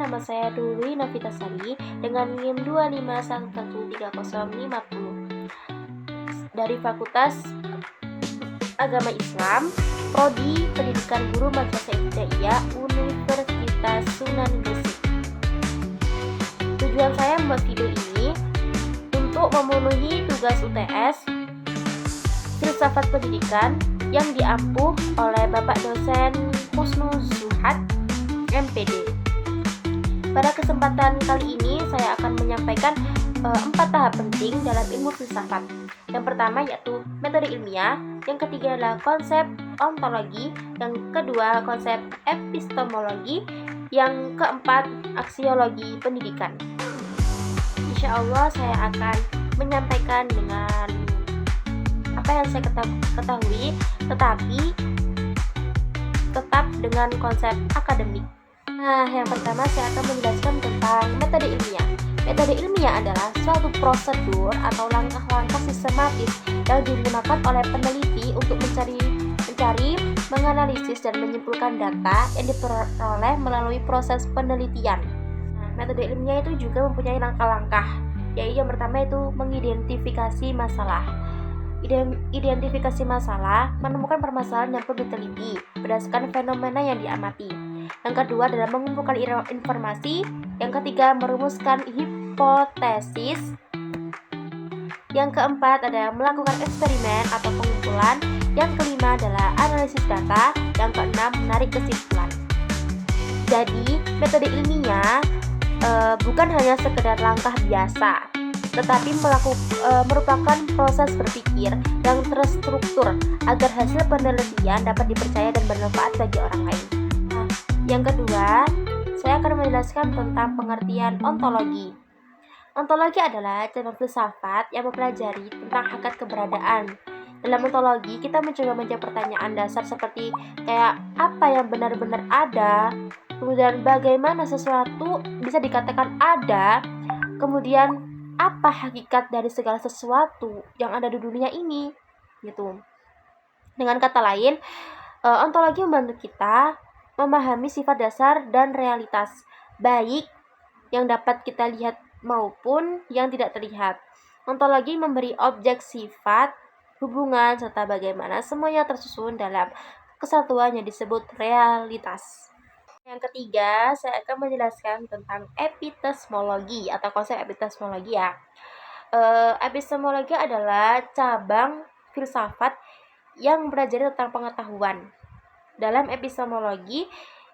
nama saya Dwi Novitasari dengan NIM 251135050 dari Fakultas Agama Islam, Prodi Pendidikan Guru Madrasah Ibtidaiyah Universitas Sunan Gresik. Tujuan saya membuat video ini untuk memenuhi tugas UTS Filsafat Pendidikan yang diampuh oleh Bapak dosen Husnul Zuhad, MPD. Pada kesempatan kali ini saya akan menyampaikan 4 tahap penting dalam ilmu filsafat. Yang pertama yaitu metode ilmiah, yang ketiga adalah konsep ontologi, yang kedua konsep epistemologi, yang keempat aksiologi pendidikan. Insya Allah saya akan menyampaikan dengan apa yang saya ketahui, tetapi tetap dengan konsep akademik. Nah, yang pertama saya akan menjelaskan tentang metode ilmiah. Metode ilmiah adalah suatu prosedur atau langkah-langkah sistematis yang digunakan oleh peneliti untuk mencari, menganalisis dan menyimpulkan data yang diperoleh melalui proses penelitian. Nah, metode ilmiah itu juga mempunyai langkah-langkah, yaitu yang pertama itu mengidentifikasi masalah. Identifikasi masalah menemukan permasalahan yang perlu diteliti berdasarkan fenomena yang diamati. Yang kedua adalah mengumpulkan informasi. Yang ketiga merumuskan hipotesis. Yang keempat adalah melakukan eksperimen atau pengumpulan. Yang kelima adalah analisis data. Yang keenam menarik kesimpulan. Jadi metode ilmiah bukan hanya sekedar langkah biasa, tetapi merupakan proses berpikir yang terstruktur agar hasil penelitian dapat dipercaya dan bermanfaat bagi orang lain. Nah, yang kedua, saya akan menjelaskan tentang pengertian ontologi. Ontologi adalah cabang filsafat yang mempelajari tentang hakikat keberadaan. Dalam ontologi, kita mencoba menjawab pertanyaan dasar seperti kayak apa yang benar-benar ada, kemudian bagaimana sesuatu bisa dikatakan ada, kemudian apa hakikat dari segala sesuatu yang ada di dunia ini, gitu. Dengan kata lain, ontologi membantu kita memahami sifat dasar dan realitas, baik yang dapat kita lihat maupun yang tidak terlihat. Ontologi memberi objek, sifat, hubungan, serta bagaimana semuanya tersusun dalam kesatuan yang disebut realitas. Yang ketiga, saya akan menjelaskan tentang epistemologi atau konsep epistemologi ya. Epistemologi adalah cabang filsafat yang belajar tentang pengetahuan. Dalam epistemologi,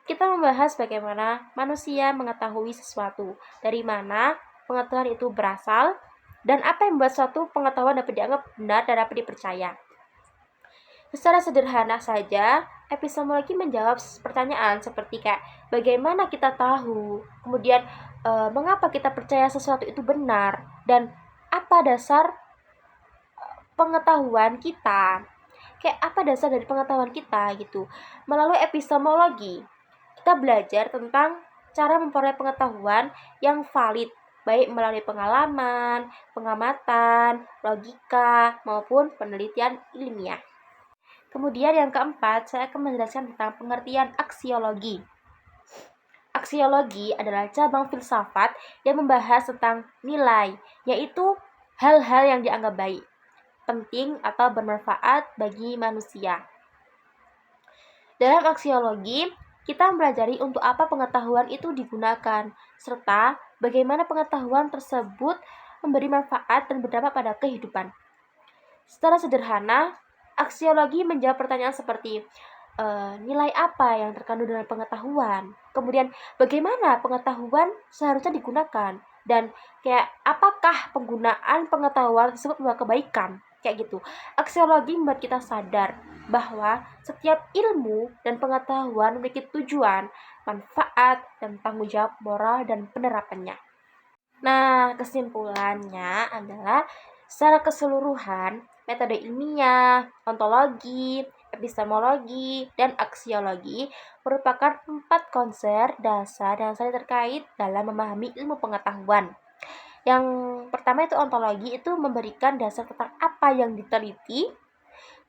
kita membahas bagaimana manusia mengetahui sesuatu, dari mana pengetahuan itu berasal, dan apa yang membuat suatu pengetahuan dapat dianggap benar dan dapat dipercaya. Secara sederhana saja, epistemologi menjawab pertanyaan seperti kayak bagaimana kita tahu, kemudian mengapa kita percaya sesuatu itu benar, dan apa dasar pengetahuan kita, kayak apa dasar dari pengetahuan kita gitu. Melalui epistemologi, kita belajar tentang cara memperoleh pengetahuan yang valid, baik melalui pengalaman, pengamatan, logika, maupun penelitian ilmiah. Kemudian yang keempat, saya akan menjelaskan tentang pengertian aksiologi. Aksiologi adalah cabang filsafat yang membahas tentang nilai, yaitu hal-hal yang dianggap baik, penting, atau bermanfaat bagi manusia. Dalam aksiologi, kita mempelajari untuk apa pengetahuan itu digunakan, serta bagaimana pengetahuan tersebut memberi manfaat dan berdampak pada kehidupan. Secara sederhana, aksiologi menjawab pertanyaan seperti nilai apa yang terkandung dalam pengetahuan, kemudian bagaimana pengetahuan seharusnya digunakan, dan kayak apakah penggunaan pengetahuan tersebut membawa kebaikan, kayak gitu. Aksiologi membuat kita sadar bahwa setiap ilmu dan pengetahuan memiliki tujuan, manfaat, dan tanggung jawab moral dan penerapannya. Nah, kesimpulannya adalah secara keseluruhan, metode ilmiah, ontologi, epistemologi, dan aksiologi merupakan 4 konsep dasar yang saling terkait dalam memahami ilmu pengetahuan. Yang pertama itu ontologi, itu memberikan dasar tentang apa yang diteliti,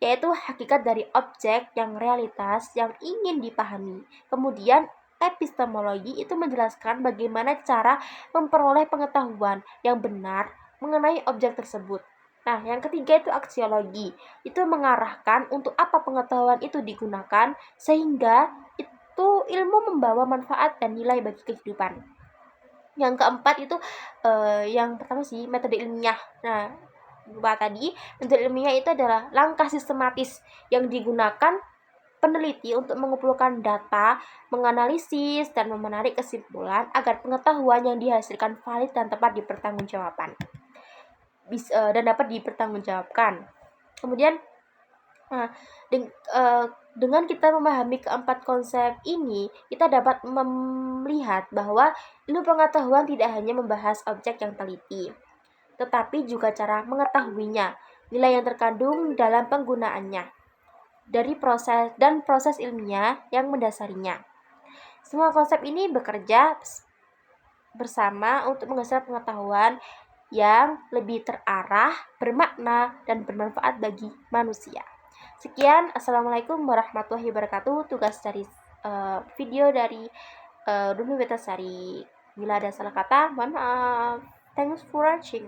yaitu hakikat dari objek yang realitas yang ingin dipahami. Kemudian epistemologi itu menjelaskan bagaimana cara memperoleh pengetahuan yang benar mengenai objek tersebut. Nah, yang ketiga itu aksiologi. Itu mengarahkan untuk apa pengetahuan itu digunakan sehingga itu ilmu membawa manfaat dan nilai bagi kehidupan. Yang keempat itu yang pertama sih metode ilmiah. Nah, tadi metode ilmiah itu adalah langkah sistematis yang digunakan peneliti untuk mengumpulkan data, menganalisis, dan menarik kesimpulan agar pengetahuan yang dihasilkan valid dan tepat dipertanggungjawabkan dan dapat dipertanggungjawabkan. Kemudian dengan kita memahami keempat konsep ini, kita dapat melihat bahwa ilmu pengetahuan tidak hanya membahas objek yang teliti, tetapi juga cara mengetahuinya, nilai yang terkandung dalam penggunaannya, dari proses ilmiah yang mendasarinya. Semua konsep ini bekerja bersama untuk menghasilkan pengetahuan yang lebih terarah, bermakna, dan bermanfaat bagi manusia. Sekian, Assalamualaikum warahmatullahi wabarakatuh. Tugas dari video dari Rumi Betasari. Bila ada salah kata, mohon maaf. Thanks for watching.